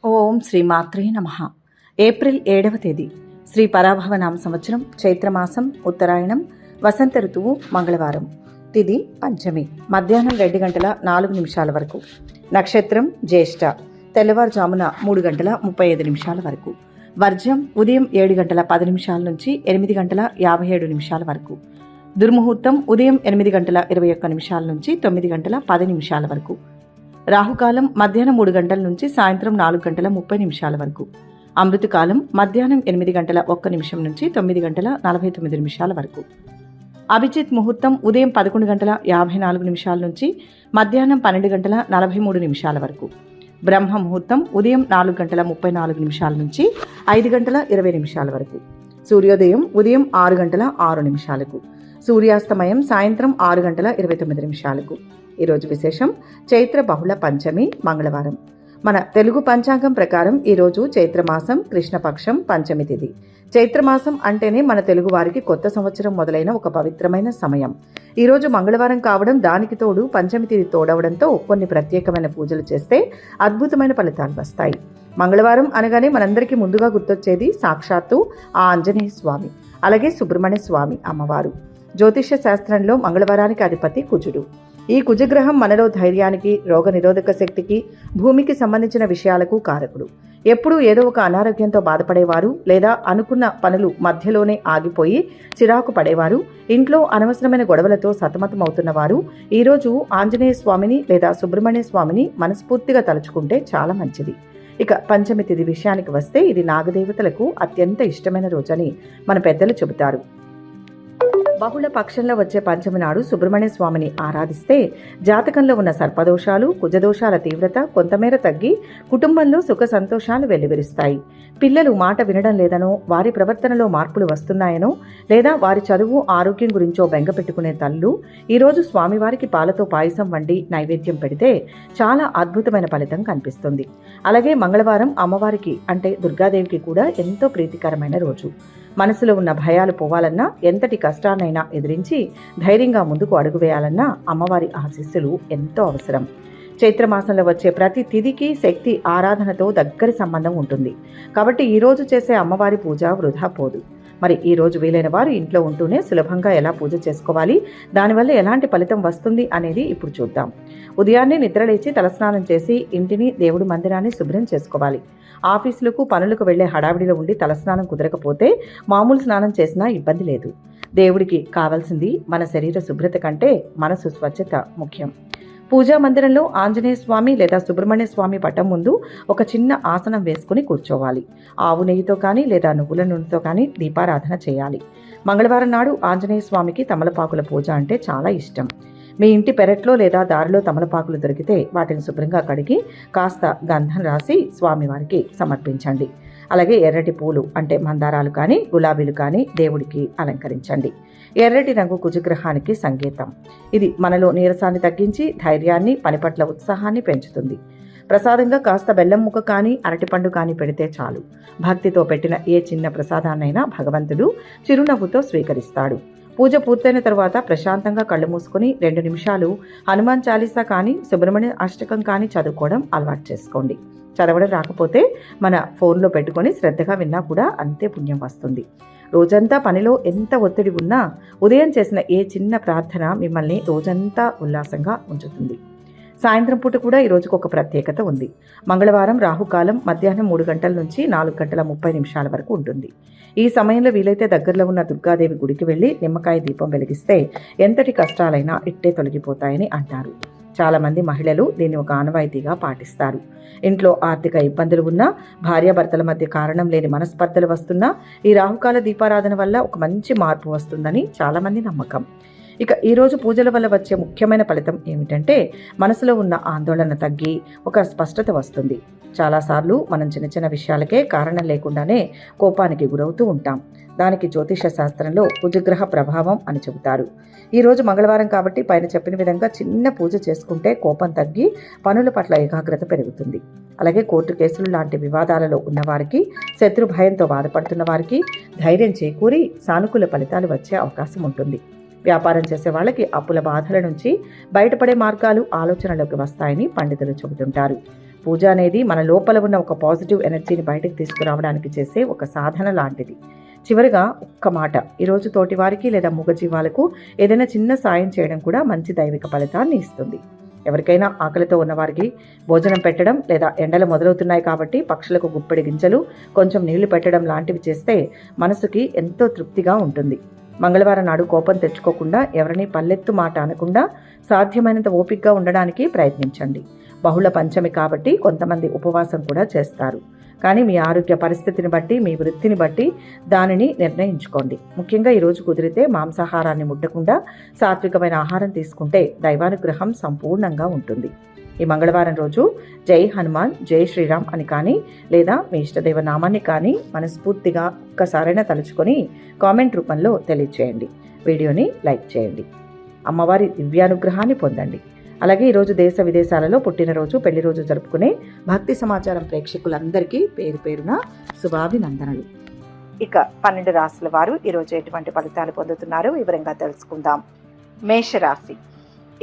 ఓం శ్రీ మాత్రే నమః. ఏప్రిల్ 7వ తేదీ శ్రీ పరాభవనామ సంవత్సరం చైత్రమాసం ఉత్తరాయణం వసంత ఋతువు మంగళవారం. తిథి పంచమి మధ్యాహ్నం 2 గంటల 4 నిమిషాల వరకు. నక్షత్రం జ్యేష్ఠ తెల్లవారుజామున 3 గంటల 35 నిమిషాల వరకు. వర్జం ఉదయం 7 గంటల 10 నిమిషాల నుంచి 8 గంటల 57 నిమిషాల వరకు. దుర్ముహూర్తం ఉదయం 8 గంటల 21 నిమిషాల నుంచి 9 గంటల 10 నిమిషాల వరకు. రాహుకాలం మధ్యాహ్నం 3 గంటల నుంచి సాయంత్రం 4 గంటల 30 నిమిషాల వరకు. అమృతకాలం మధ్యాహ్నం 8 గంటల 1 నిమిషం నుంచి 9 గంటల 49 నిమిషాల వరకు. అభిజిత్ ముహూర్తం ఉదయం 11 గంటల 54 నిమిషాల నుంచి మధ్యాహ్నం 12 గంటల 43 నిమిషాల వరకు. బ్రహ్మ ముహూర్తం ఉదయం 4 గంటల 34 నిమిషాల నుంచి 5 గంటల 20 నిమిషాల వరకు. సూర్యోదయం ఉదయం 6 గంటల 6 నిమిషాలకు. సూర్యాస్తమయం సాయంత్రం 6 గంటల 29 నిమిషాలకు. ఈరోజు విశేషం చైత్ర బహుళ పంచమి మంగళవారం. మన తెలుగు పంచాంగం ప్రకారం ఈరోజు చైత్రమాసం కృష్ణపక్షం పంచమి తిథి. చైత్రమాసం అంటేనే మన తెలుగు వారికి కొత్త సంవత్సరం మొదలైన ఒక పవిత్రమైన సమయం. ఈరోజు మంగళవారం కావడం, దానికి తోడు పంచమి తిథి తోడవడంతో కొన్ని ప్రత్యేకమైన పూజలు చేస్తే అద్భుతమైన ఫలితాలు వస్తాయి. మంగళవారం అనగానే మనందరికీ ముందుగా గుర్తొచ్చేది సాక్షాత్తు ఆ ఆంజనేయ స్వామి, అలాగే సుబ్రహ్మణ్య స్వామి అమ్మవారు. జ్యోతిష్య శాస్త్రంలో మంగళవారానికి అధిపతి కుజుడు. ఈ కుజగ్రహం మనలో ధైర్యానికి, రోగ నిరోధక శక్తికి, భూమికి సంబంధించిన విషయాలకు కారకుడు. ఎప్పుడూ ఏదో ఒక అనారోగ్యంతో బాధపడేవారు, లేదా అనుకున్న పనులు మధ్యలోనే ఆగిపోయి చిరాకు పడేవారు, ఇంట్లో అనవసరమైన గొడవలతో సతమతమవుతున్నవారు ఈరోజు ఆంజనేయ స్వామిని లేదా సుబ్రహ్మణ్య స్వామిని మనస్ఫూర్తిగా తలుచుకుంటే చాలా మంచిది. ఇక పంచమి తిథి విషయానికి వస్తే ఇది నాగదేవతలకు అత్యంత ఇష్టమైన రోజని మన పెద్దలు చెబుతారు. బహుళ పక్షంలో వచ్చే పంచమి నాడు సుబ్రహ్మణ్య స్వామిని ఆరాధిస్తే జాతకంలో ఉన్న సర్పదోషాలు, కుజదోషాల తీవ్రత కొంతమేర తగ్గి కుటుంబంలో సుఖ సంతోషాలు వెల్లివిరుస్తాయి. పిల్లలు మాట వినడం లేదనో, వారి ప్రవర్తనలో మార్పులు వస్తున్నాయనో, లేదా వారి చదువు ఆరోగ్యం గురించో బెంగ పెట్టుకునే తల్లు ఈరోజు స్వామివారికి పాలతో పాయసం వండి నైవేద్యం పెడితే చాలా అద్భుతమైన ఫలితం కనిపిస్తుంది. అలాగే మంగళవారం అమ్మవారికి అంటే దుర్గాదేవికి కూడా ఎంతో ప్రీతికరమైన రోజు. మనసులో ఉన్న భయాలు పోవాలన్నా, ఎంతటి కష్టాన్నైనా ఎదిరించి ధైర్యంగా ముందుకు అడుగు వేయాలన్నా అమ్మవారి ఆశీస్సులు ఎంతో అవసరం. చైత్రమాసంలో వచ్చే ప్రతి తిథికి శక్తి ఆరాధనతో దగ్గరి సంబంధం ఉంటుంది. కాబట్టి ఈరోజు చేసే అమ్మవారి పూజ వృధా పోదు. మరి ఈరోజు వీలైన వారు ఇంట్లో ఉంటూనే సులభంగా ఎలా పూజ చేసుకోవాలి, దానివల్ల ఎలాంటి ఫలితం వస్తుంది అనేది ఇప్పుడు చూద్దాం. ఉదయాన్నే నిద్రలేచి తలస్నానం చేసి ఇంటిని, దేవుడి మందిరాన్ని శుభ్రం చేసుకోవాలి. ఆఫీసులకు, పనులకు వెళ్లే హడావిడిలో ఉండి తలస్నానం కుదరకపోతే మామూలు స్నానం చేసినా ఇబ్బంది లేదు. దేవుడికి కావాల్సింది మన శరీర శుభ్రత కంటే మనసు స్వచ్ఛత ముఖ్యం. పూజా మందిరంలో ఆంజనేయ స్వామి లేదా సుబ్రహ్మణ్య స్వామి పటం ముందు ఒక చిన్న ఆసనం వేసుకుని కూర్చోవాలి. ఆవు నెయ్యితో కానీ లేదా నువ్వుల నూనెతో కానీ దీపారాధన చేయాలి. మంగళవారం నాడు ఆంజనేయ స్వామికి తమలపాకుల పూజ అంటే చాలా ఇష్టం. మీ ఇంటి పెరట్లో లేదా దారిలో తమలపాకులు దొరికితే వాటిని శుభ్రంగా కడిగి కాస్త గంధం రాసి స్వామివారికి సమర్పించండి. అలాగే ఎర్రటి పూలు అంటే మందారాలు కానీ గులాబీలు కానీ దేవుడికి అలంకరించండి. ఎర్రటి రంగు కుజగ్రహానికి సంకేతం. ఇది మనలో నీరసాన్ని తగ్గించి ధైర్యాన్ని, పని పట్ల ఉత్సాహాన్ని పెంచుతుంది. ప్రసాదంగా కాస్త బెల్లం ముక్క కానీ అరటిపండు కానీ పెడితే చాలు. భక్తితో పెట్టిన ఏ చిన్న ప్రసాదాన్నైనా భగవంతుడు చిరునవ్వుతో స్వీకరిస్తాడు. పూజ పూర్తయిన తర్వాత ప్రశాంతంగా కళ్ళు మూసుకుని 2 నిమిషాలు హనుమాన్ చాలీసా కానీ సుబ్రహ్మణ్య అష్టకం కానీ చదువుకోవడం అలవాటు చేసుకోండి. చదవడం రాకపోతే మన ఫోన్లో పెట్టుకొని శ్రద్ధగా విన్నా కూడా అంతే పుణ్యం వస్తుంది. రోజంతా పనిలో ఎంత ఒత్తిడి ఉన్నా ఉదయం చేసిన ఏ చిన్న ప్రార్థన మిమ్మల్ని రోజంతా ఉల్లాసంగా ఉంచుతుంది. సాయంత్రం పూట కూడా ఈ రోజుకు ఒక ప్రత్యేకత ఉంది. మంగళవారం రాహుకాలం మధ్యాహ్నం 3 గంటల నుంచి 4 గంటల 30 నిమిషాల వరకు ఉంటుంది. ఈ సమయంలో వీలైతే దగ్గరలో ఉన్న దుర్గాదేవి గుడికి వెళ్లి నిమ్మకాయ దీపం వెలిగిస్తే ఎంతటి కష్టాలైనా ఇట్టే తొలగిపోతాయని అంటారు. చాలా మంది మహిళలు దీన్ని ఒక ఆనవాయితీగా పాటిస్తారు. ఇంట్లో ఆర్థిక ఇబ్బందులు ఉన్నా, భార్యాభర్తల మధ్య కారణం లేని మనస్పర్ధలు వస్తున్నా ఈ రాహుకాల దీపారాధన వల్ల ఒక మంచి మార్పు వస్తుందని చాలా మంది నమ్మకం. ఇక ఈరోజు పూజల వల్ల వచ్చే ముఖ్యమైన ఫలితం ఏమిటంటే మనసులో ఉన్న ఆందోళన తగ్గి ఒక స్పష్టత వస్తుంది. చాలాసార్లు మనం చిన్న చిన్న విషయాలకే కారణం లేకుండానే కోపానికి గురవుతూ ఉంటాం. దానికి జ్యోతిష శాస్త్రంలో కుజగ్రహ ప్రభావం అని చెబుతారు. ఈరోజు మంగళవారం కాబట్టి పైన చెప్పిన విధంగా చిన్న పూజ చేసుకుంటే కోపం తగ్గి పనుల పట్ల ఏకాగ్రత పెరుగుతుంది. అలాగే కోర్టు కేసులు లాంటి వివాదాలలో ఉన్నవారికి, శత్రు భయంతో బాధపడుతున్న వారికి ధైర్యం చేకూరి సానుకూల ఫలితాలు వచ్చే అవకాశం ఉంటుంది. వ్యాపారం చేసే వాళ్ళకి అప్పుల బాధల నుంచి బయటపడే మార్గాలు ఆలోచనలోకి వస్తాయని పండితులు చెబుతుంటారు. పూజ అనేది మన లోపల ఉన్న ఒక పాజిటివ్ ఎనర్జీని బయటకు తీసుకురావడానికి చేసే ఒక సాధన లాంటిది. చివరిగా ఒక్క మాట, ఈరోజు తోటివారికి లేదా మూగజీవాలకు ఏదైనా చిన్న సాయం చేయడం కూడా మంచి దైవిక ఫలితాన్ని ఇస్తుంది. ఎవరికైనా ఆకలితో ఉన్నవారికి భోజనం పెట్టడం, లేదా ఎండలు మొదలవుతున్నాయి కాబట్టి పక్షులకు గుప్పెడి గింజలు, కొంచెం నీళ్లు పెట్టడం లాంటివి చేస్తే మనసుకి ఎంతో తృప్తిగా ఉంటుంది. మంగళవారం నాడు కోపం తెచ్చుకోకుండా, ఎవరిని పల్లెత్తు మాట అనకుండా సాధ్యమైనంత ఓపికగా ఉండడానికి ప్రయత్నించండి. బహుళ పంచమి కాబట్టి కొంతమంది ఉపవాసం కూడా చేస్తారు. కానీ మీ ఆరోగ్య పరిస్థితిని బట్టి, మీ వృత్తిని బట్టి దానిని నిర్ణయించుకోండి. ముఖ్యంగా ఈరోజు కుదిరితే మాంసాహారాన్ని ముట్టకుండా సాత్వికమైన ఆహారం తీసుకుంటే దైవానుగ్రహం సంపూర్ణంగా ఉంటుంది. ఈ మంగళవారం రోజు జై హనుమాన్, జై శ్రీరామ్ అని కానీ, లేదా మీ ఇష్టదైవ నామాన్ని కానీ మనస్ఫూర్తిగా ఒక్కసారైనా తలుచుకొని కామెంట్ రూపంలో తెలియచేయండి. వీడియోని లైక్ చేయండి. అమ్మవారి దివ్యానుగ్రహాన్ని పొందండి. అలాగే ఈరోజు దేశ విదేశాలలో పుట్టినరోజు, పెళ్లి రోజు జరుపుకునే భక్తి సమాచారం ప్రేక్షకులందరికీ పేరు పేరున శుభాభినందనలు. ఇక 12 రాశుల వారు ఈరోజు ఎటువంటి ఫలితాలు పొందుతున్నారో వివరంగా తెలుసుకుందాం. మేషరాశి.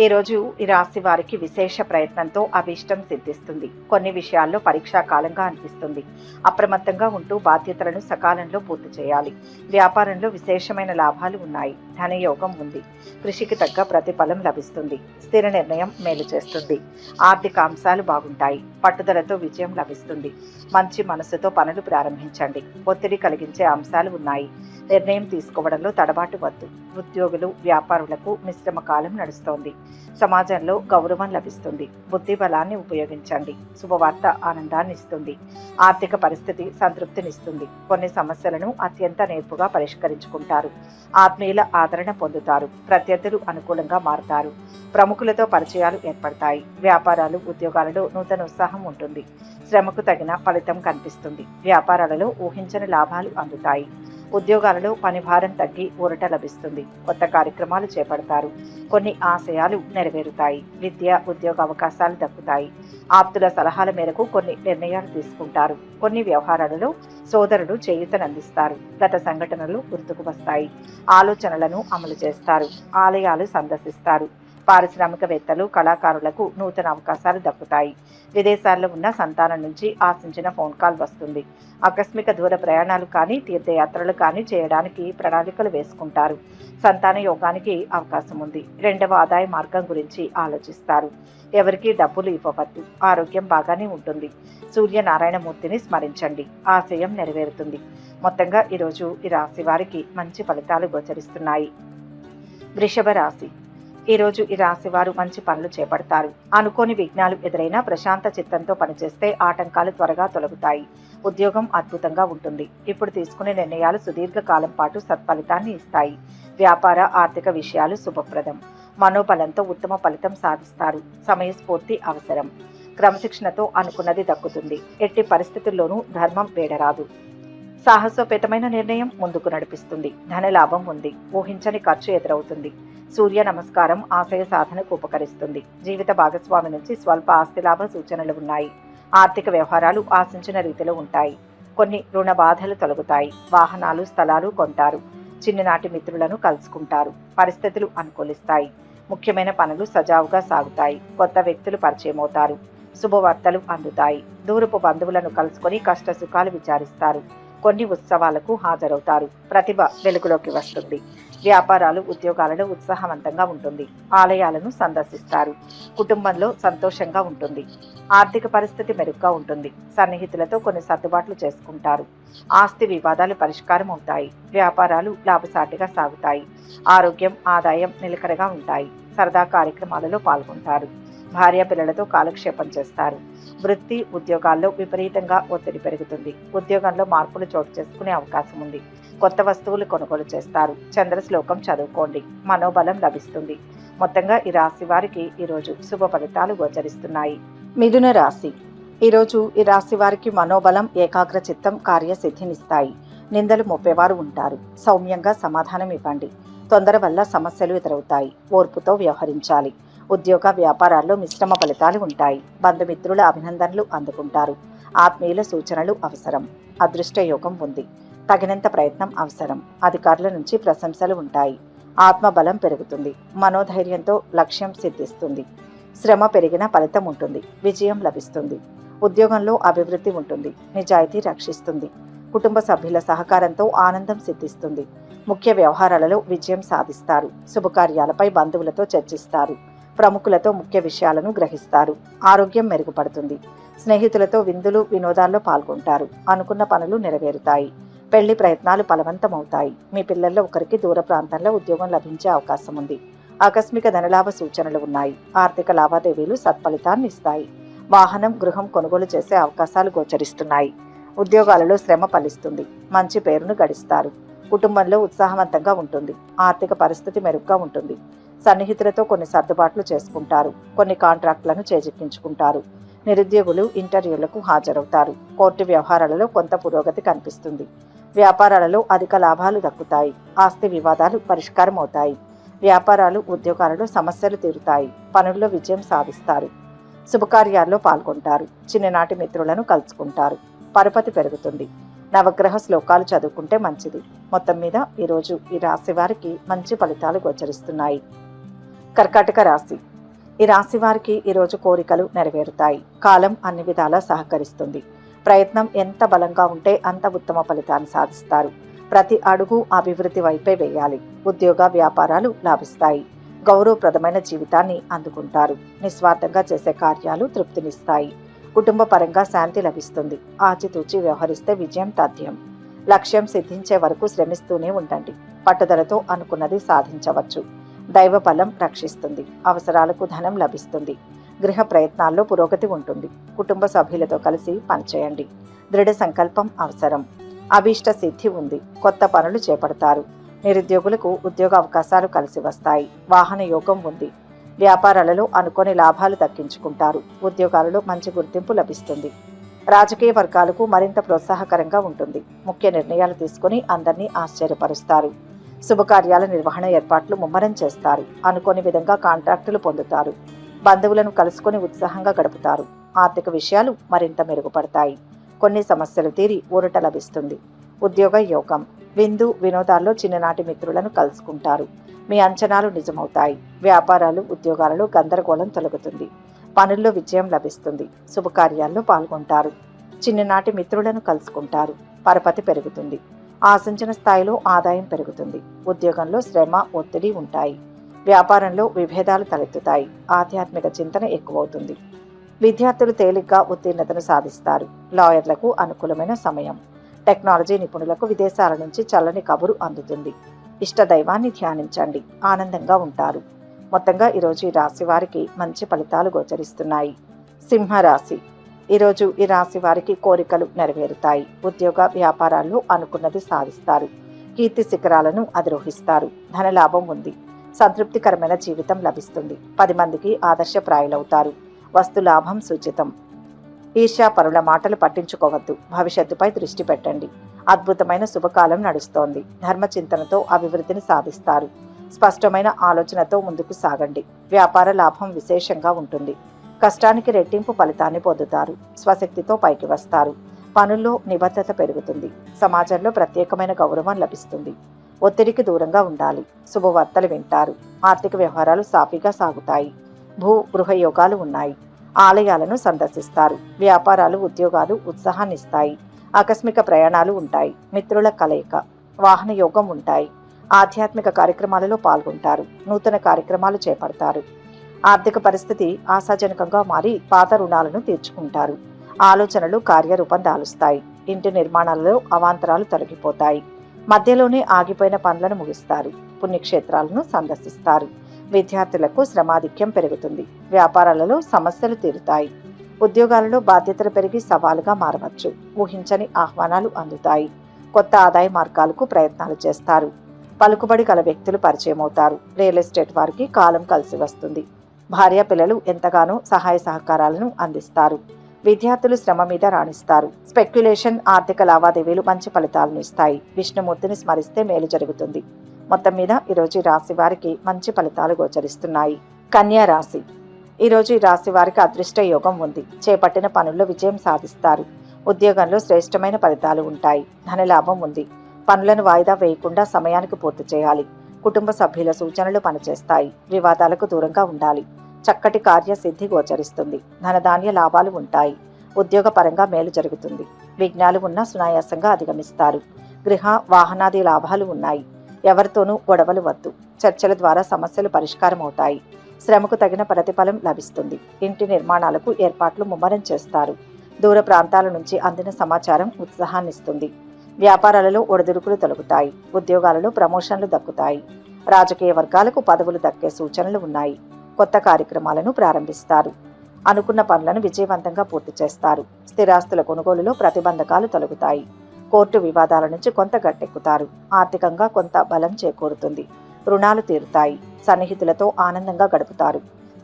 ఈరోజు ఈ రాశి వారికి విశేష ప్రయత్నంతో అభీష్టం సిద్ధిస్తుంది. కొన్ని విషయాల్లో పరీక్షా కాలంగా అనిపిస్తుంది. అప్రమత్తంగా ఉంటూ బాధ్యతలను సకాలంలో పూర్తి చేయాలి. వ్యాపారంలో విశేషమైన లాభాలు ఉన్నాయి. ధనయోగం ఉంది. కృషికి తగ్గ ప్రతిఫలం లభిస్తుంది. స్థిర నిర్ణయం మేలు చేస్తుంది. ఆర్థిక అంశాలు బాగుంటాయి. పట్టుదలతో విజయం లభిస్తుంది. మంచి మనసుతో పనులు ప్రారంభించండి. ఒత్తిడి కలిగించే అంశాలు ఉన్నాయి. నిర్ణయం తీసుకోవడంలో తడబాటు వద్దు. ఉద్యోగులు, వ్యాపారులకు మిశ్రమ కాలం నడుస్తోంది. సమాజంలో గౌరవం లభిస్తుంది. బుద్ధి బలాన్ని ఉపయోగించండి. శుభవార్త ఆనందాన్ని ఇస్తుంది. ఆర్థిక పరిస్థితి సంతృప్తినిస్తుంది. కొన్ని సమస్యలను అత్యంత నేర్పుగా పరిష్కరించుకుంటారు. ఆత్మీయుల ఆదరణ పొందుతారు. ప్రత్యర్థులు అనుకూలంగా మారుతారు. ప్రముఖులతో పరిచయాలు ఏర్పడతాయి. వ్యాపారాలు, ఉద్యోగాలలో నూతన ఉత్సాహం ఉంటుంది. శ్రమకు తగిన ఫలితం కనిపిస్తుంది. వ్యాపారాలలో ఊహించని లాభాలు అందుతాయి. ఉద్యోగాలలో పనిభారం తగ్గి ఊరట లభిస్తుంది. కొత్త కార్యక్రమాలు చేపడతారు. కొన్ని ఆశయాలు నెరవేరుతాయి. విద్య, ఉద్యోగ అవకాశాలు దక్కుతాయి. ఆప్తుల సలహాల మేరకు కొన్ని నిర్ణయాలు తీసుకుంటారు. కొన్ని వ్యవహారాలలో సోదరుడు చేయూతనందిస్తారు. గత సంఘటనలు గుర్తుకు వస్తాయి. ఆలోచనలను అమలు చేస్తారు. ఆలయాలు సందర్శిస్తారు. పారిశ్రామికవేత్తలు, కళాకారులకు నూతన అవకాశాలు దక్కుతాయి. విదేశాల్లో ఉన్న సంతానం నుంచి ఆశించిన ఫోన్ కాల్ వస్తుంది. ఆకస్మిక దూర ప్రయాణాలు కానీ, తీర్థయాత్రలు కానీ చేయడానికి ప్రణాళికలు వేసుకుంటారు. సంతాన యోగానికి అవకాశం ఉంది. రెండవ ఆదాయ మార్గం గురించి ఆలోచిస్తారు. ఎవరికి డబ్బులు ఇవ్వవద్దు. ఆరోగ్యం బాగానే ఉంటుంది. సూర్యనారాయణమూర్తిని స్మరించండి. ఆశయం నెరవేరుతుంది. మొత్తంగా ఈరోజు ఈ రాశి వారికి మంచి ఫలితాలు గోచరిస్తున్నాయి. వృషభ రాశి. ఈరోజు ఈ రాశి వారు మంచి పనులు చేపడతారు. అనుకోని విఘ్నాలు ఎదురైనా ప్రశాంత చిత్తంతో పనిచేస్తే ఆటంకాలు త్వరగా తొలగుతాయి. ఉద్యోగం అద్భుతంగా ఉంటుంది. ఇప్పుడు తీసుకునే నిర్ణయాలు సుదీర్ఘ కాలం పాటు సత్ఫలితాన్ని ఇస్తాయి. వ్యాపార, ఆర్థిక విషయాలు శుభప్రదం. మనోబలంతో ఉత్తమ ఫలితం సాధిస్తారు. సమయస్ఫూర్తి అవసరం. క్రమశిక్షణతో అనుకున్నది దక్కుతుంది. ఎట్టి పరిస్థితుల్లోనూ ధర్మం వేడరాదు. సాహసోపేతమైన నిర్ణయం ముందుకు నడిపిస్తుంది. ధనలాభం ఉంది. ఊహించని ఖర్చు ఎదురవుతుంది. సూర్య నమస్కారం ఆశయ సాధనకు ఉపకరిస్తుంది. జీవిత భాగస్వామి నుంచి స్వల్ప ఆస్తి లాభ సూచనలు ఉన్నాయి. ఆర్థిక వ్యవహారాలు ఆశించిన రీతిలో ఉంటాయి. కొన్ని రుణ బాధలు తొలగుతాయి. వాహనాలు, స్థలాలు కొంటారు. చిన్ననాటి మిత్రులను కలుసుకుంటారు. పరిస్థితులు అనుకూలిస్తాయి. ముఖ్యమైన పనులు సజావుగా సాగుతాయి. కొత్త వ్యక్తులు పరిచయమవుతారు. శుభవార్తలు అందుతాయి. దూరపు బంధువులను కలుసుకొని కష్ట సుఖాలు విచారిస్తారు. కొన్ని ఉత్సవాలకు హాజరవుతారు. ప్రతిభ వెలుగులోకి వస్తుంది. వ్యాపారాలు, ఉద్యోగాలలో ఉత్సాహవంతంగా ఉంటుంది. ఆలయాలను సందర్శిస్తారు. కుటుంబంలో సంతోషంగా ఉంటుంది. ఆర్థిక పరిస్థితి మెరుగ్గా ఉంటుంది. సన్నిహితులతో కొన్ని సర్దుబాట్లు చేసుకుంటారు. ఆస్తి వివాదాలు పరిష్కారం అవుతాయి. వ్యాపారాలు లాభసాటిగా సాగుతాయి. ఆరోగ్యం, ఆదాయం నిలకడగా ఉంటాయి. సరదా కార్యక్రమాలలో పాల్గొంటారు. భార్య పిల్లలతో కాలక్షేపం చేస్తారు. వృత్తి, ఉద్యోగాల్లో విపరీతంగా ఒత్తిడి పెరుగుతుంది. ఉద్యోగంలో మార్పులు చోటు చేసుకునే అవకాశం ఉంది. కొత్త వస్తువులు కొనుగోలు చేస్తారు. చంద్రశ్లోకం చదువుకోండి. మనోబలం లభిస్తుంది. మొత్తంగా ఈ రాశి వారికి ఈరోజు శుభ ఫలితాలు గోచరిస్తున్నాయి. మిథున రాశి. ఈరోజు ఈ రాశి వారికి మనోబలం, ఏకాగ్ర చిత్తం కార్యసిద్ధినిస్తాయి. నిందలు మోపేవారు ఉంటారు. సౌమ్యంగా సమాధానం ఇవ్వండి. తొందర వల్ల సమస్యలు ఎదురవుతాయి. ఓర్పుతో వ్యవహరించాలి. ఉద్యోగ, వ్యాపారాల్లో మిశ్రమ ఫలితాలు ఉంటాయి. బంధుమిత్రుల అభినందనలు అందుకుంటారు. ఆత్మీయుల సూచనలు అవసరం. అదృష్ట యోగం ఉంది. తగినంత ప్రయత్నం అవసరం. అధికారుల నుంచి ప్రశంసలు ఉంటాయి. ఆత్మబలం పెరుగుతుంది. మనోధైర్యంతో లక్ష్యం సిద్ధిస్తుంది. శ్రమ పెరిగిన ఫలితం ఉంటుంది. విజయం లభిస్తుంది. ఉద్యోగంలో అభివృద్ధి ఉంటుంది. నిజాయితీ రక్షిస్తుంది. కుటుంబ సభ్యుల సహకారంతో ఆనందం సిద్ధిస్తుంది. ముఖ్య వ్యవహారాలలో విజయం సాధిస్తారు. శుభకార్యాలపై బంధువులతో చర్చిస్తారు. ప్రముఖులతో ముఖ్య విషయాలను గ్రహిస్తారు. ఆరోగ్యం మెరుగుపడుతుంది. స్నేహితులతో విందులు వినోదాల్లో పాల్గొంటారు. అనుకున్న పనులు నెరవేరుతాయి. పెళ్లి ప్రయత్నాలు ఫలవంతమవుతాయి. మీ పిల్లల్లో ఒకరికి దూర ప్రాంతాల్లో ఉద్యోగం లభించే అవకాశం ఉంది. ఆకస్మిక ధనలాభ సూచనలు ఉన్నాయి. ఆర్థిక లావాదేవీలు సత్ఫలితాన్ని ఇస్తాయి. వాహనం, గృహం కొనుగోలు చేసే అవకాశాలు గోచరిస్తున్నాయి. ఉద్యోగాలలో శ్రమ ఫలిస్తుంది. మంచి పేరును గడిస్తారు. కుటుంబంలో ఉత్సాహవంతంగా ఉంటుంది. ఆర్థిక పరిస్థితి మెరుగ్గా ఉంటుంది. సన్నిహితులతో కొన్ని సర్దుబాట్లు చేసుకుంటారు. కొన్ని కాంట్రాక్టులను చేజిక్కించుకుంటారు. నిరుద్యోగులు ఇంటర్వ్యూలకు హాజరవుతారు. కోర్టు వ్యవహారాలలో కొంత పురోగతి కనిపిస్తుంది. వ్యాపారాలలో అధిక లాభాలు దక్కుతాయి. ఆస్తి వివాదాలు పరిష్కారం అవుతాయి. వ్యాపారాలు, ఉద్యోగాలలో సమస్యలు తీరుతాయి. పనుల్లో విజయం సాధిస్తారు. శుభకార్యాల్లో పాల్గొంటారు. చిన్ననాటి మిత్రులను కలుసుకుంటారు. పరపతి పెరుగుతుంది. నవగ్రహ శ్లోకాలు చదువుకుంటే మంచిది. మొత్తం మీద ఈరోజు ఈ రాశి వారికి మంచి ఫలితాలు గోచరిస్తున్నాయి. కర్కాటక రాశి. ఈ రాశి వారికి ఈరోజు కోరికలు నెరవేరుతాయి. కాలం అన్ని విధాలా సహకరిస్తుంది. ప్రయత్నం ఎంత బలంగా ఉంటే అంత ఉత్తమ ఫలితాన్ని సాధిస్తారు. ప్రతి అడుగు అభివృద్ధి వైపే వేయాలి. ఉద్యోగ వ్యాపారాలు లాభిస్తాయి. గౌరవప్రదమైన జీవితాన్ని అందుకుంటారు. నిస్వార్థంగా చేసే కార్యాలు తృప్తినిస్తాయి. కుటుంబ పరంగా శాంతి లభిస్తుంది. ఆచితూచి వ్యవహరిస్తే విజయం తథ్యం. లక్ష్యం సిద్ధించే వరకు శ్రమిస్తూనే ఉండండి. పట్టుదలతో అనుకున్నది సాధించవచ్చు. దైవ బలం రక్షిస్తుంది. అవసరాలకు ధనం లభిస్తుంది. గృహ ప్రయత్నాల్లో పురోగతి ఉంటుంది. కుటుంబ సభ్యులతో కలిసి పనిచేయండి. దృఢ సంకల్పం అవసరం. అభీష్ట సిద్ధి ఉంది. కొత్త పనులు చేపడతారు. నిరుద్యోగులకు ఉద్యోగ అవకాశాలు కలిసి వస్తాయి. వాహన యోగం ఉంది. వ్యాపారాలలో అనుకోని లాభాలు దక్కించుకుంటారు. ఉద్యోగాలలో మంచి గుర్తింపు లభిస్తుంది. రాజకీయ వర్గాలకు మరింత ప్రోత్సాహకరంగా ఉంటుంది. ముఖ్య నిర్ణయాలు తీసుకుని అందరినీ ఆశ్చర్యపరుస్తారు. శుభకార్యాల నిర్వహణ ఏర్పాట్లు ముమ్మరం చేస్తారు. అనుకోని విధంగా కాంట్రాక్టులు పొందుతారు. బంధువులను కలుసుకొని ఉత్సాహంగా గడుపుతారు. ఆర్థిక విషయాలు మరింత మెరుగుపడతాయి. కొన్ని సమస్యలు తీరి ఊరట లభిస్తుంది. ఉద్యోగ యోగం. విందు వినోదాల్లో చిన్ననాటి మిత్రులను కలుసుకుంటారు. మీ అంచనాలు నిజమవుతాయి. వ్యాపారాలు, ఉద్యోగాలలో గందరగోళం తొలగుతుంది. పనుల్లో విజయం లభిస్తుంది. శుభకార్యాల్లో పాల్గొంటారు. చిన్ననాటి మిత్రులను కలుసుకుంటారు. పరపతి పెరుగుతుంది. ఆశించిన స్థాయిలో ఆదాయం పెరుగుతుంది. ఉద్యోగంలో శ్రమ, ఒత్తిడి ఉంటాయి. వ్యాపారంలో విభేదాలు తలెత్తుతాయి. ఆధ్యాత్మిక చింతన ఎక్కువవుతుంది. విద్యార్థులు తేలిగ్గా ఉత్తీర్ణతను సాధిస్తారు. లాయర్లకు అనుకూలమైన సమయం. టెక్నాలజీ నిపుణులకు విదేశాల నుంచి చల్లని కబురు అందుతుంది. ఇష్ట దైవాన్ని ధ్యానించండి. ఆనందంగా ఉంటారు. మొత్తంగా ఈరోజు ఈ రాశి వారికి మంచి ఫలితాలు గోచరిస్తున్నాయి. సింహరాశి. ఈరోజు ఈ రాశి వారికి కోరికలు నెరవేరుతాయి. ఉద్యోగ వ్యాపారాల్లో అనుకున్నది సాధిస్తారు. కీర్తి శిఖరాలను అధిరోహిస్తారు. ధనలాభం ఉంది. సంతృప్తికరమైన జీవితం లభిస్తుంది. 10 మందికి ఆదర్శప్రాయులవుతారు. వస్తు లాభం సూచితం. ఈర్ష్యాపరుల మాటలు పట్టించుకోవద్దు. భవిష్యత్తుపై దృష్టి పెట్టండి. అద్భుతమైన శుభకాలం నడుస్తోంది. ధర్మచింతనతో అభివృద్ధిని సాధిస్తారు. స్పష్టమైన ఆలోచనతో ముందుకు సాగండి. వ్యాపార లాభం విశేషంగా ఉంటుంది. కష్టానికి రెట్టింపు ఫలితాన్ని పొందుతారు. స్వశక్తితో పైకి వస్తారు. పనుల్లో నిబద్ధత పెరుగుతుంది. సమాజంలో ప్రత్యేకమైన గౌరవం లభిస్తుంది. ఒత్తిడికి దూరంగా ఉండాలి. శుభవార్తలు వింటారు. ఆర్థిక వ్యవహారాలు సాఫీగా సాగుతాయి. భూ గృహ యోగాలు ఉన్నాయి. ఆలయాలను సందర్శిస్తారు. వ్యాపారాలు, ఉద్యోగాలు ఉత్సాహాన్నిస్తాయి. ఆకస్మిక ప్రయాణాలు ఉంటాయి. మిత్రుల కలయిక. వాహన యోగం ఉంటాయి. ఆధ్యాత్మిక కార్యక్రమాలలో పాల్గొంటారు. నూతన కార్యక్రమాలు చేపడతారు. ఆర్థిక పరిస్థితి ఆశాజనకంగా మారి పాత రుణాలను తీర్చుకుంటారు. ఆలోచనలు కార్యరూపం దాలుస్తాయి. ఇంటి నిర్మాణాలలో అవాంతరాలు తొలగిపోతాయి. మధ్యలోనే ఆగిపోయిన పనులను ముగిస్తారు. పుణ్యక్షేత్రాలను సందర్శిస్తారు. విద్యార్థులకు శ్రమాధిక్యం పెరుగుతుంది. వ్యాపారాలలో సమస్యలు తీరుతాయి. ఉద్యోగాలలో బాధ్యతలు పెరిగి సవాలుగా మారవచ్చు. ఊహించని ఆహ్వానాలు అందుతాయి. కొత్త ఆదాయ మార్గాలకు ప్రయత్నాలు చేస్తారు. పలుకుబడి గల వ్యక్తులు పరిచయమవుతారు. రియల్ ఎస్టేట్ వారికి కాలం కలిసి వస్తుంది. భార్య పిల్లలు ఎంతగానో సహాయ సహకారాలను అందిస్తారు. విద్యార్థులు శ్రమ మీద రాణిస్తారు. స్పెక్యులేషన్, ఆర్థిక లావాదేవీలు మంచి ఫలితాలను ఇస్తాయి. విష్ణుమూర్తిని స్మరిస్తే మేలు జరుగుతుంది. మొత్తం మీద ఈరోజు ఈ రాశి వారికి మంచి ఫలితాలు గోచరిస్తున్నాయి. కన్యా రాశి. ఈరోజు ఈ రాశి వారికి అదృష్ట యోగం ఉంది. చేపట్టిన పనుల్లో విజయం సాధిస్తారు. ఉద్యోగంలో శ్రేష్టమైన ఫలితాలు ఉంటాయి. ధనలాభం ఉంది. పనులను వాయిదా వేయకుండా సమయానికి పూర్తి చేయాలి. కుటుంబ సభ్యుల సూచనలు పనిచేస్తాయి. వివాదాలకు దూరంగా ఉండాలి. చక్కటి కార్యసిద్ధి గోచరిస్తుంది. ధనధాన్య లాభాలు ఉంటాయి. ఉద్యోగపరంగా మేలు జరుగుతుంది. విఘ్నాలు ఉన్నా సునాయాసంగా అధిగమిస్తారు. గృహ వాహనాది లాభాలు ఉన్నాయి. ఎవరితోనూ గొడవలు వద్దు. చర్చల ద్వారా సమస్యలు పరిష్కారం అవుతాయి. శ్రమకు తగిన ప్రతిఫలం లభిస్తుంది. ఇంటి నిర్మాణాలకు ఏర్పాట్లు ముమ్మరం చేస్తారు. దూర ప్రాంతాల నుంచి అందిన సమాచారం ఉత్సాహాన్నిస్తుంది. వ్యాపారాలలో ఒడిదుడుకులు తొలగుతాయి. ఉద్యోగాలలో ప్రమోషన్లు దక్కుతాయి. రాజకీయ వర్గాలకు పదవులు దక్కే సూచనలు ఉన్నాయి. కొత్త కార్యక్రమాలను ప్రారంభిస్తారు. అనుకున్న పనులను విజయవంతంగా పూర్తి చేస్తారు. స్థిరాస్తుల కొనుగోలులో ప్రతిబంధకాలు తొలగుతాయి. కోర్టు వివాదాల నుంచి కొంత గట్టెక్కుతారు. ఆర్థికంగా కొంత బలం చేకూరుతుంది. రుణాలు తీరుతాయి. సన్నిహితులతో ఆనందంగా గడుపుతారు.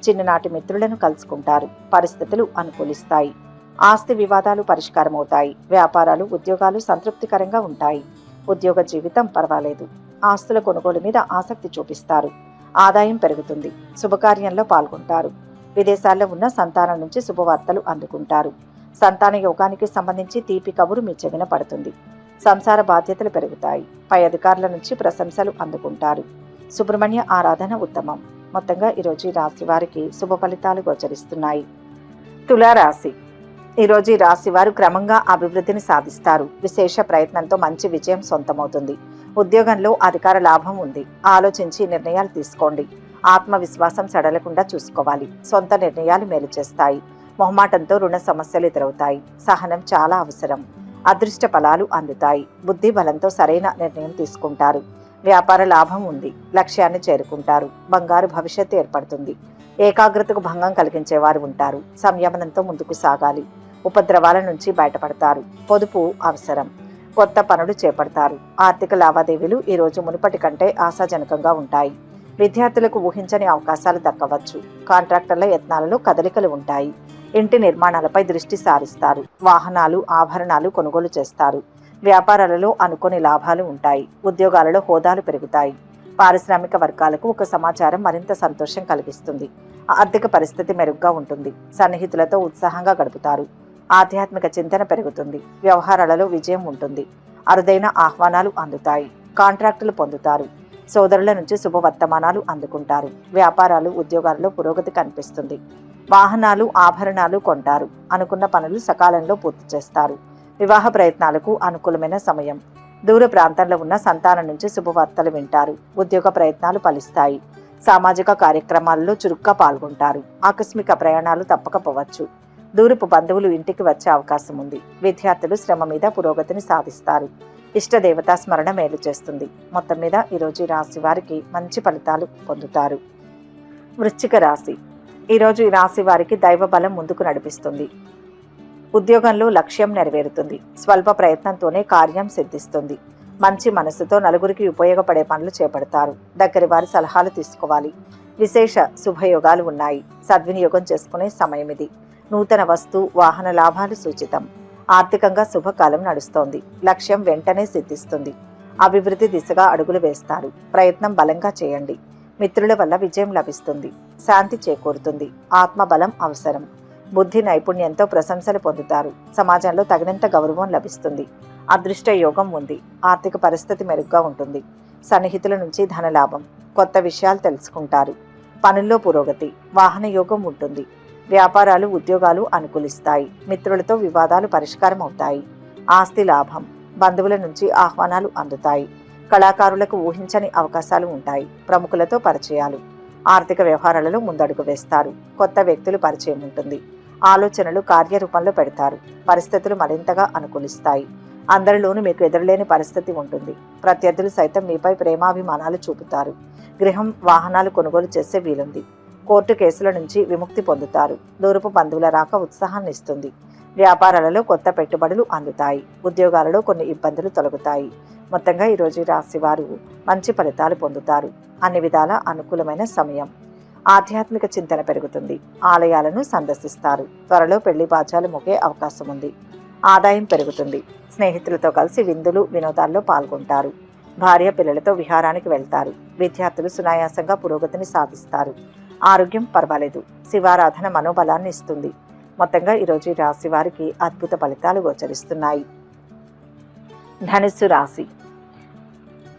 చిన్ననాటి మిత్రులను కలుసుకుంటారు. పరిస్థితులు అనుకూలిస్తాయి. ఆస్తి వివాదాలు పరిష్కారమవుతాయి. వ్యాపారాలు ఉద్యోగాలు సంతృప్తికరంగా ఉంటాయి. ఉద్యోగ జీవితం పర్వాలేదు. ఆస్తుల కొనుగోలు మీద ఆసక్తి చూపిస్తారు. ఆదాయం పెరుగుతుంది. శుభకార్యంలో పాల్గొంటారు. విదేశాల్లో ఉన్న సంతానం నుంచి శుభవార్తలు అందుకుంటారు. సంతాన యోగానికి సంబంధించి తీపి కబురు మీ చెవిన పడుతుంది. సంసార బాధ్యతలు పెరుగుతాయి. పై అధికారుల నుంచి ప్రశంసలు అందుకుంటారు. సుబ్రహ్మణ్య ఆరాధన ఉత్తమం. మొత్తంగా ఈరోజు ఈ రాశి వారికి శుభ ఫలితాలు గోచరిస్తున్నాయి. తులారాశి. ఈరోజు ఈ రాశి వారు క్రమంగా అభివృద్ధిని సాధిస్తారు. విశేష ప్రయత్నంతో మంచి విజయం సొంతమవుతుంది. ఉద్యోగంలో అధికార లాభం ఉంది. ఆలోచించి నిర్ణయాలు తీసుకోండి. ఆత్మవిశ్వాసం సడలకుండా చూసుకోవాలి. సొంత నిర్ణయాలు మేలు చేస్తాయి. మొహమాటంతో రుణ సమస్యలు ఎదురవుతాయి. సహనం చాలా అవసరం. అదృష్ట ఫలాలు అందుతాయి. బుద్ధి బలంతో సరైన నిర్ణయం తీసుకుంటారు. వ్యాపార లాభం ఉంది. లక్ష్యాన్ని చేరుకుంటారు. బంగారు భవిష్యత్తు ఏర్పడుతుంది. ఏకాగ్రతకు భంగం కలిగించేవారు ఉంటారు. సంయమనంతో ముందుకు సాగాలి. ఉపద్రవాల నుంచి బయటపడతారు. పొదుపు అవసరం. కొత్త పనులు చేపడతారు. ఆర్థిక లావాదేవీలు ఈరోజు మునుపటి కంటే ఆశాజనకంగా ఉంటాయి. విద్యార్థులకు ఊహించని అవకాశాలు దక్కవచ్చు. కాంట్రాక్టర్ల యత్నాలలో కదలికలు ఉంటాయి. ఇంటి నిర్మాణాలపై దృష్టి సారిస్తారు. వాహనాలు ఆభరణాలు కొనుగోలు చేస్తారు. వ్యాపారాలలో అనుకోని లాభాలు ఉంటాయి. ఉద్యోగాలలో హోదాలు పెరుగుతాయి. పారిశ్రామిక వర్గాలకు ఒక సమాచారం మరింత సంతోషం కలిగిస్తుంది. ఆర్థిక పరిస్థితి మెరుగ్గా ఉంటుంది. సన్నిహితులతో ఉత్సాహంగా గడుపుతారు. ఆధ్యాత్మిక చింతన పెరుగుతుంది. వ్యవహారాలలో విజయం ఉంటుంది. అరుదైన ఆహ్వానాలు అందుతాయి. కాంట్రాక్టులు పొందుతారు. సోదరుల నుంచి శుభవర్తమానాలు అందుకుంటారు. వ్యాపారాలు ఉద్యోగాలలో పురోగతి కనిపిస్తుంది. వాహనాలు ఆభరణాలు కొంటారు. అనుకున్న పనులు సకాలంలో పూర్తి చేస్తారు. వివాహ ప్రయత్నాలకు అనుకూలమైన సమయం. దూర ప్రాంతాల్లో ఉన్న సంతానం నుంచి శుభవార్తలు వింటారు. ఉద్యోగ ప్రయత్నాలు ఫలిస్తాయి. సామాజిక కార్యక్రమాలలో చురుగ్గా పాల్గొంటారు. ఆకస్మిక ప్రయాణాలు తప్పకపోవచ్చు. దూరపు బంధువులు ఇంటికి వచ్చే అవకాశం ఉంది. విద్యార్థులు శ్రమ మీద పురోగతిని సాధిస్తారు. ఇష్టదేవతా స్మరణ మేలు చేస్తుంది. మొత్తం మీద ఈరోజు ఈ రాశి వారికి మంచి ఫలితాలు పొందుతారు. వృశ్చిక రాశి. ఈరోజు ఈ రాశి వారికి దైవ బలం ముందుకు నడిపిస్తుంది. ఉద్యోగంలో లక్ష్యం నెరవేరుతుంది. స్వల్ప ప్రయత్నంతోనే కార్యం సిద్ధిస్తుంది. మంచి మనసుతో నలుగురికి ఉపయోగపడే పనులు చేపడతారు. దగ్గరి వారి సలహాలు తీసుకోవాలి. విశేష శుభయోగాలు ఉన్నాయి. సద్వినియోగం చేసుకునే సమయం ఇది. నూతన వస్తు వాహన లాభాలు సూచితం. ఆర్థికంగా శుభకాలం నడుస్తోంది. లక్ష్యం వెంటనే సిద్ధిస్తుంది. అభివృద్ధి దిశగా అడుగులు వేస్తారు. ప్రయత్నం బలంగా చేయండి. మిత్రుల వల్ల విజయం లభిస్తుంది. శాంతి చేకూరుతుంది. ఆత్మబలం అవసరం. బుద్ధి నైపుణ్యంతో ప్రశంసలు పొందుతారు. సమాజంలో తగినంత గౌరవం లభిస్తుంది. అదృష్ట యోగం ఉంది. ఆర్థిక పరిస్థితి మెరుగ్గా ఉంటుంది. సన్నిహితుల నుంచి ధనలాభం. కొత్త విషయాలు తెలుసుకుంటారు. పనుల్లో పురోగతి. వాహన యోగం ఉంటుంది. వ్యాపారాలు ఉద్యోగాలు అనుకూలిస్తాయి. మిత్రులతో వివాదాలు పరిష్కారం అవుతాయి. ఆస్తి లాభం. బంధువుల నుంచి ఆహ్వానాలు అందుతాయి. కళాకారులకు ఊహించని అవకాశాలు ఉంటాయి. ప్రముఖులతో పరిచయాలు. ఆర్థిక వ్యవహారాలలో ముందడుగు వేస్తారు. కొత్త వ్యక్తులు పరిచయం ఉంటుంది. ఆలోచనలు కార్యరూపంలో పెడతారు. పరిస్థితులు మరింతగా అనుకూలిస్తాయి. అందరిలోనూ మీకు ఎదురులేని పరిస్థితి ఉంటుంది. ప్రత్యర్థులు సైతం మీపై ప్రేమాభిమానాలు చూపుతారు. గృహం వాహనాలు కొనుగోలు చేసే వీలుంది. కోర్టు కేసుల నుంచి విముక్తి పొందుతారు. దూరపు బంధువుల రాక ఉత్సాహాన్ని ఇస్తుంది. వ్యాపారాలలో కొత్త పెట్టుబడులు అందుతాయి. ఉద్యోగాలలో కొన్ని ఇబ్బందులు తొలగుతాయి. మొత్తంగా ఈరోజు రాశి వారు మంచి ఫలితాలు పొందుతారు. అన్ని విధాల అనుకూలమైన సమయం. ఆధ్యాత్మిక చింతన పెరుగుతుంది. ఆలయాలను సందర్శిస్తారు. త్వరలో పెళ్లి బాజాలు ముగే అవకాశం ఉంది. ఆదాయం పెరుగుతుంది. స్నేహితులతో కలిసి విందులు వినోదాల్లో పాల్గొంటారు. భార్య పిల్లలతో విహారానికి వెళ్తారు. విద్యార్థులు సునాయాసంగా పురోగతిని సాధిస్తారు. ఆరోగ్యం పర్వాలేదు. శివారాధన మనోబలాన్ని ఇస్తుంది. మొత్తంగా ఈరోజు ఈ రాశి వారికి అద్భుత ఫలితాలు గోచరిస్తున్నాయి. ధనుస్సు రాశి.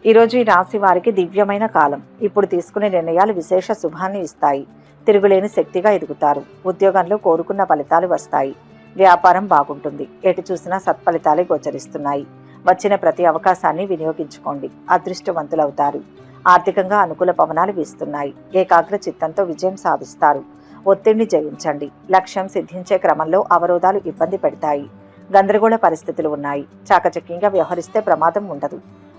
ఈరోజు ఈ రాశి వారికి దివ్యమైన కాలం. ఇప్పుడు తీసుకునే నిర్ణయాలు విశేష శుభాన్ని ఇస్తాయి. తిరుగులేని శక్తిగా ఎదుగుతారు. ఉద్యోగంలో కోరుకున్న ఫలితాలు వస్తాయి. వ్యాపారం బాగుంటుంది. ఎటు చూసినా సత్ఫలితాలే గోచరిస్తున్నాయి. వచ్చిన ప్రతి అవకాశాన్ని వినియోగించుకోండి. అదృష్టవంతులవుతారు. ఆర్థికంగా అనుకూల పవనాలు వీస్తున్నాయి. ఏకాగ్ర చిత్తంతో విజయం సాధిస్తారు. ఒత్తిడిని జయించండి. లక్ష్యం సిద్ధించే క్రమంలో అవరోధాలు ఇబ్బంది పెడతాయి. గందరగోళ పరిస్థితులు ఉన్నాయి. చాకచక్యంగా వ్యవహరిస్తే ప్రమాదం ఉండదు.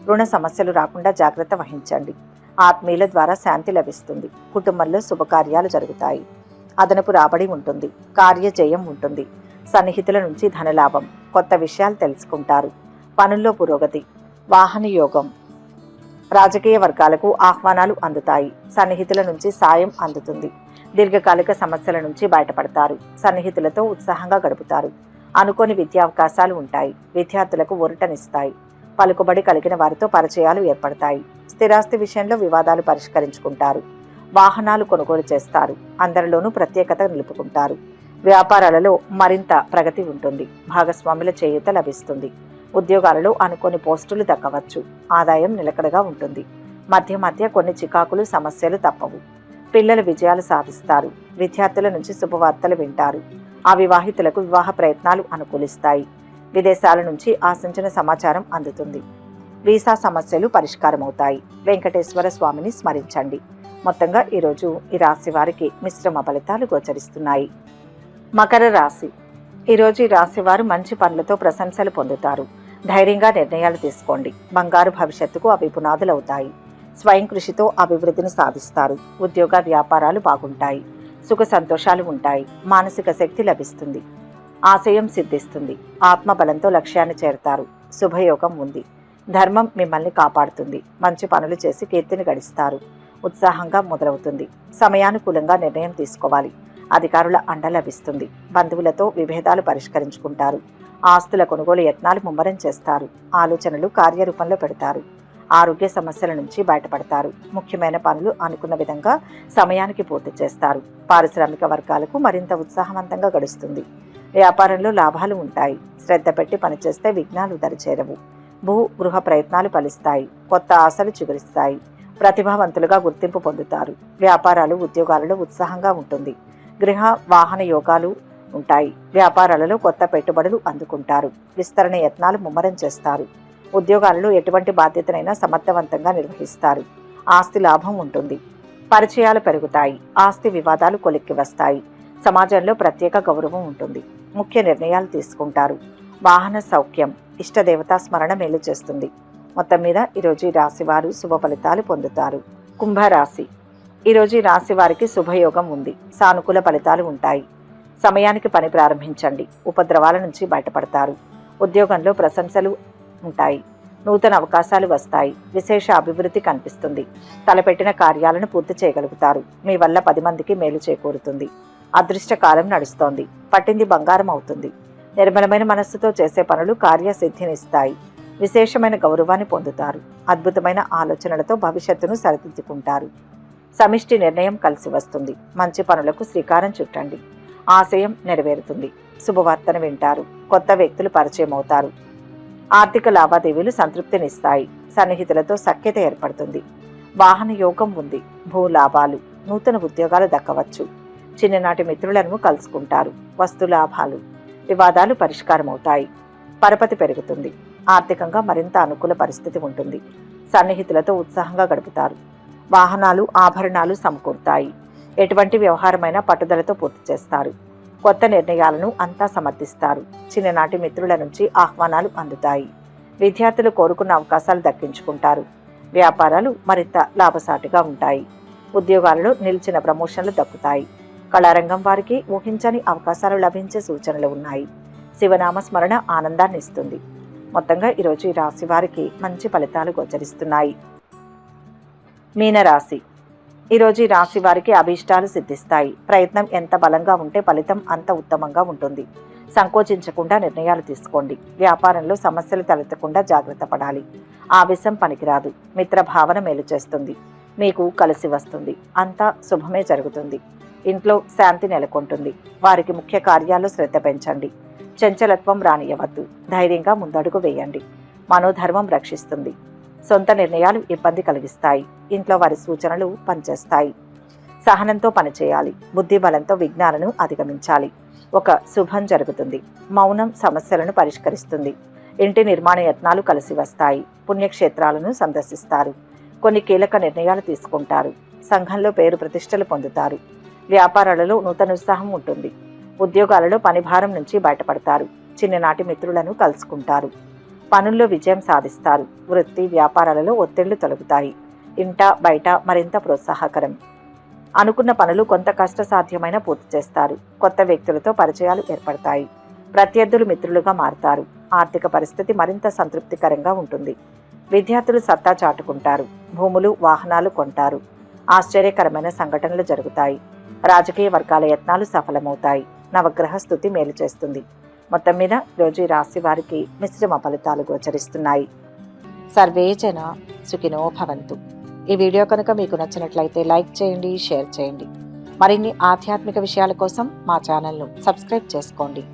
రుణ సమస్యలు రాకుండా జాగ్రత్త వహించండి. ఆత్మీయుల ద్వారా శాంతి లభిస్తుంది. కుటుంబంలో శుభకార్యాలు జరుగుతాయి. అదనపు రాబడి ఉంటుంది. కార్యజయం ఉంటుంది. సన్నిహితుల నుంచి ధనలాభం. కొత్త విషయాలు తెలుసుకుంటారు. పనుల్లో పురోగతి. వాహన యోగం. రాజకీయ వర్గాలకు ఆహ్వానాలు అందుతాయి. సన్నిహితుల నుంచి సాయం అందుతుంది. దీర్ఘకాలిక సమస్యల నుంచి బయటపడతారు. సన్నిహితులతో ఉత్సాహంగా గడుపుతారు. అనుకోని విద్యావకాశాలు ఉంటాయి. విద్యార్థులకు ఊరటనిస్తాయి. పలుకుబడి కలిగిన వారితో పరిచయాలు ఏర్పడతాయి. స్థిరాస్తి విషయంలో వివాదాలు పరిష్కరించుకుంటారు. వాహనాలు కొనుగోలు చేస్తారు. అందరిలోనూ ప్రత్యేకత నిలుపుకుంటారు. వ్యాపారాలలో మరింత ప్రగతి ఉంటుంది. భాగస్వాముల చేయూత లభిస్తుంది. ఉద్యోగాలలో అనుకోని పోస్టులు దక్కవచ్చు. ఆదాయం నిలకడగా ఉంటుంది. మధ్య మధ్య కొన్ని చికాకులు సమస్యలు తప్పవు. పిల్లల విజయాలు సాధిస్తారు. విద్యార్థుల నుంచి శుభవార్తలు వింటారు. అవివాహితులకు వివాహ ప్రయత్నాలు అనుకూలిస్తాయి. విదేశాల నుంచి ఆశించిన సమాచారం అందుతుంది. వీసా సమస్యలు పరిష్కారమవుతాయి. వెంకటేశ్వర స్వామిని స్మరించండి. మొత్తంగా ఈరోజు ఈ రాశి వారికి మిశ్రమ ఫలితాలు గోచరిస్తున్నాయి. మకర రాశి. ఈరోజు ఈ రాశి వారు మంచి పనులతో ప్రశంసలు పొందుతారు. ధైర్యంగా నిర్ణయాలు తీసుకోండి. బంగారు భవిష్యత్తుకు అవి పునాదులవుతాయి. స్వయం కృషితో అభివృద్ధిని సాధిస్తారు. ఉద్యోగ వ్యాపారాలు బాగుంటాయి. సుఖ సంతోషాలు ఉంటాయి. మానసిక శక్తి లభిస్తుంది. ఆశయం సిద్ధిస్తుంది. ఆత్మబలంతో లక్ష్యాన్ని చేరుతారు. శుభయోగం ఉంది. ధర్మం మిమ్మల్ని కాపాడుతుంది. మంచి పనులు చేసి కీర్తిని గడిస్తారు. ఉత్సాహంగా మొదలవుతుంది. సమయానుకూలంగా నిర్ణయం తీసుకోవాలి. అధికారుల అండ లభిస్తుంది. బంధువులతో విభేదాలు పరిష్కరించుకుంటారు. ఆస్తుల కొనుగోలు యత్నాలు ముమ్మరం చేస్తారు. ఆలోచనలు కార్యరూపంలో పెడతారు. ఆరోగ్య సమస్యల నుంచి బయటపడతారు. ముఖ్యమైన పనులు అనుకున్న విధంగా సమయానికి పూర్తి చేస్తారు. పారిశ్రామిక వర్గాలకు మరింత ఉత్సాహవంతంగా గడుస్తుంది. వ్యాపారంలో లాభాలు ఉంటాయి. శ్రద్ధ పెట్టి పనిచేస్తే విఘ్నాలు దరిచేరవు. భూ గృహ ప్రయత్నాలు ఫలిస్తాయి. కొత్త ఆశలు చిగురిస్తాయి. ప్రతిభావంతులుగా గుర్తింపు పొందుతారు. వ్యాపారాలు ఉద్యోగాలలో ఉత్సాహంగా ఉంటుంది. గృహ వాహన యోగాలు ఉంటాయి. వ్యాపారాలలో కొత్త పెట్టుబడులు అందుకుంటారు. విస్తరణ యత్నాలు ముమ్మరం చేస్తారు. ఉద్యోగాలలో ఎటువంటి బాధ్యతనైనా సమర్థవంతంగా నిర్వహిస్తారు. ఆస్తి లాభం ఉంటుంది. పరిచయాలు పెరుగుతాయి. ఆస్తి వివాదాలు కొలిక్కి వస్తాయి. సమాజంలో ప్రత్యేక గౌరవం ఉంటుంది. ముఖ్య నిర్ణయాలు తీసుకుంటారు. వాహన సౌఖ్యం. ఇష్టదేవతా స్మరణ మేలు చేస్తుంది. మొత్తం మీద ఈరోజు ఈ రాశి వారు శుభ ఫలితాలు పొందుతారు. కుంభరాశి. ఈరోజు ఈ రాశి వారికి శుభయోగం ఉంది. సానుకూల ఫలితాలు ఉంటాయి. సమయానికి పని ప్రారంభించండి. ఉపద్రవాల నుంచి బయటపడతారు. ఉద్యోగంలో ప్రశంసలు ఉంటాయి. నూతన అవకాశాలు వస్తాయి. విశేష అభివృద్ధి కనిపిస్తుంది. తలపెట్టిన కార్యాలను పూర్తి చేయగలుగుతారు. మీ వల్ల 10 మందికి మేలు చేకూరుతుంది. అదృష్టకాలం నడుస్తోంది. పట్టింది బంగారం అవుతుంది. నిర్మలమైన మనస్సుతో చేసే పనులు కార్యసిద్ధినిస్తాయి. విశేషమైన గౌరవాన్ని పొందుతారు. అద్భుతమైన ఆలోచనలతో భవిష్యత్తును సరిదిద్దుకుంటారు. సమిష్టి నిర్ణయం కలిసి వస్తుంది. మంచి పనులకు శ్రీకారం చుట్టండి. ఆశయం నెరవేరుతుంది. శుభవార్తను వింటారు. కొత్త వ్యక్తులు పరిచయం అవుతారు. ఆర్థిక లావాదేవీలు సంతృప్తినిస్తాయి. సన్నిహితులతో సఖ్యత ఏర్పడుతుంది. వాహన యోగం ఉంది. భూ లాభాలు. నూతన ఉద్యోగాలు దక్కవచ్చు. చిన్ననాటి మిత్రులను కలుసుకుంటారు. వస్తు లాభాలు. వివాదాలు పరిష్కారమవుతాయి. పరపతి పెరుగుతుంది. ఆర్థికంగా మరింత అనుకూల పరిస్థితి ఉంటుంది. సన్నిహితులతో ఉత్సాహంగా గడుపుతారు. వాహనాలు ఆభరణాలు సమకూరుతాయి. ఎటువంటి వ్యవహారమైనా పట్టుదలతో పూర్తి చేస్తారు. కొత్త నిర్ణయాలను అంతా సమర్థిస్తారు. చిన్ననాటి మిత్రుల నుంచి ఆహ్వానాలు అందుతాయి. విద్యార్థులు కోరుకున్న అవకాశాలు దక్కించుకుంటారు. వ్యాపారాలు మరింత లాభసాటిగా ఉంటాయి. ఉద్యోగాలలో నిలిచిన ప్రమోషన్లు దక్కుతాయి. కళారంగం వారికి ఊహించని అవకాశాలు లభించే సూచనలు ఉన్నాయి. శివనామ స్మరణ ఆనందాన్ని ఇస్తుంది. మొత్తంగా ఈరోజు ఈ రాశి వారికి మంచి ఫలితాలు గోచరిస్తున్నాయి. మీనరాశి. ఈరోజు ఈ రాశి వారికి అభీష్టాలు సిద్ధిస్తాయి. ప్రయత్నం ఎంత బలంగా ఉంటే ఫలితం అంత ఉత్తమంగా ఉంటుంది. సంకోచించకుండా నిర్ణయాలు తీసుకోండి. వ్యాపారంలో సమస్యలు తలెత్తకుండా జాగ్రత్త పడాలి. ఆవేశం పనికిరాదు. మిత్రభావన మేలు చేస్తుంది. మీకు కలిసి వస్తుంది. అంతా శుభమే జరుగుతుంది. ఇంట్లో శాంతి నెలకొంటుంది. వారికి ముఖ్య కార్యాల్లో శ్రద్ధ పెంచండి. చంచలత్వం రానియవద్దు. ధైర్యంగా ముందడుగు వేయండి. మనోధర్మం రక్షిస్తుంది. సొంత నిర్ణయాలు ఇబ్బంది కలిగిస్తాయి. ఇంట్లో వారి సూచనలు పనిచేస్తాయి. సహనంతో పనిచేయాలి. బుద్ధి బలంతో విఘ్నాలను అధిగమించాలి. ఒక శుభం జరుగుతుంది. మౌనం సమస్యలను పరిష్కరిస్తుంది. ఇంటి నిర్మాణ యత్నాలు కలిసి వస్తాయి. పుణ్యక్షేత్రాలను సందర్శిస్తారు. కొన్ని కీలక నిర్ణయాలు తీసుకుంటారు. సంఘంలో పేరు ప్రతిష్టలు పొందుతారు. వ్యాపారాలలో నూతన ఉత్సాహం ఉంటుంది. ఉద్యోగాలలో పని భారం నుంచి బయటపడతారు. చిన్ననాటి మిత్రులను కలుసుకుంటారు. పనుల్లో విజయం సాధిస్తారు. వృత్తి వ్యాపారాలలో ఒత్తిళ్లు తొలగుతాయి. ఇంట బయట మరింత ప్రోత్సాహకరం. అనుకున్న పనులు కొంత కష్టసాధ్యమైన పూర్తి చేస్తారు. కొత్త వ్యక్తులతో పరిచయాలు ఏర్పడతాయి. ప్రత్యర్థులు మిత్రులుగా మారుతారు. ఆర్థిక పరిస్థితి మరింత సంతృప్తికరంగా ఉంటుంది. విద్యార్థులు సత్తా చాటుకుంటారు. భూములు వాహనాలు కొంటారు. ఆశ్చర్యకరమైన సంఘటనలు జరుగుతాయి. రాజకీయ వర్గాల యత్నాలు సఫలమవుతాయి. నవగ్రహ స్థుతి మేలు చేస్తుంది. మొత్తం మీద రోజు ఈ రాశి వారికి మిశ్రమ ఫలితాలు గోచరిస్తున్నాయి. సర్వే జన సుఖినో భవంతు. ఈ వీడియో కనుక మీకు నచ్చినట్లయితే లైక్ చేయండి, షేర్ చేయండి. మరిన్ని ఆధ్యాత్మిక విషయాల కోసం మా ఛానల్ను సబ్స్క్రైబ్ చేసుకోండి.